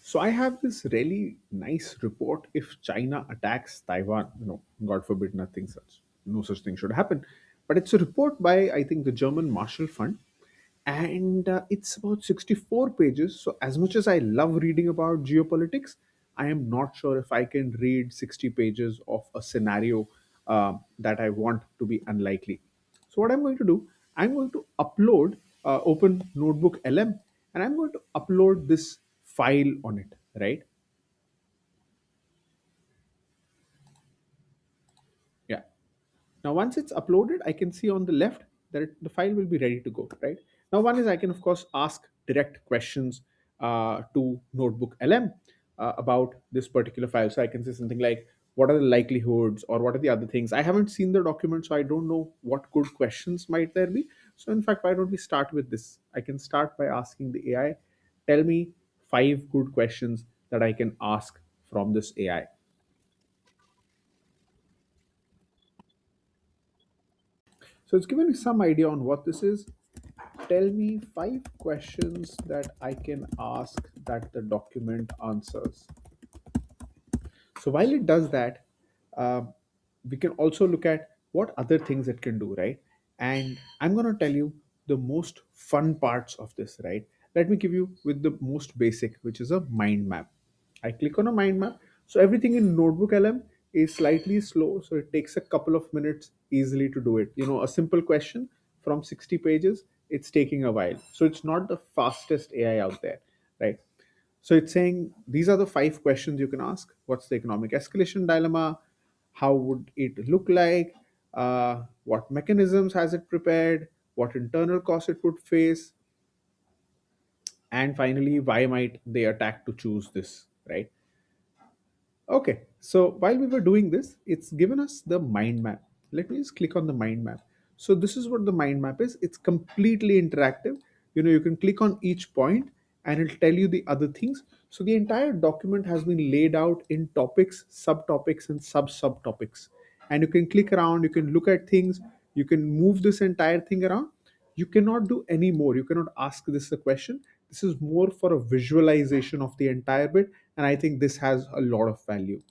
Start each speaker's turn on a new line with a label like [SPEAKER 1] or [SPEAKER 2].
[SPEAKER 1] So I have this really nice report. If China attacks Taiwan, God forbid, nothing such, no such thing should happen, but it's a report by, I think, the German Marshall Fund, and it's about 64 pages. So as much as I love reading about geopolitics, I am not sure if I can read 60 pages of a scenario that I want to be unlikely. So what I'm going to do, I'm going to upload, open notebook LM, and I'm going to upload this file on it, right? Yeah. Now, once it's uploaded, I can see on the left that the file will be ready to go, right? Now, one is I can, of course, ask direct questions to Notebook LM about this particular file. So I can say something like, what are the likelihoods, or what are the other things? I haven't seen the document, so I don't know what good questions might there be. So, in fact, why don't we start with this? I can start by asking the AI, tell me five good questions that I can ask from this AI. So it's given me some idea on what this is. Tell me five questions that I can ask that the document answers. So while it does that, um, we can also look at what other things it can do, right? And I'm going to tell you the most fun parts of this, right? Let me give you with the most basic, which is a mind map. I click on a mind map. So everything in Notebook LM is slightly slow, so it takes a couple of minutes easily to do it. A simple question from 60 pages, it's taking a while. So it's not the fastest AI out there, right? So it's saying these are the five questions you can ask. What's the economic escalation dilemma? How would it look like? What mechanisms has it prepared? What internal costs it would face? And finally, why might they attack to choose this, right? Okay, so while we were doing this, it's given us the mind map. Let me just click on the mind map. So this is what the mind map is. It's completely interactive. You can click on each point and it'll tell you the other things. So the entire document has been laid out in topics, subtopics, and subtopics. And you can click around, you can look at things, you can move this entire thing around. You cannot do any more. You cannot ask this a question. This is more for a visualization of the entire bit, and I think this has a lot of value.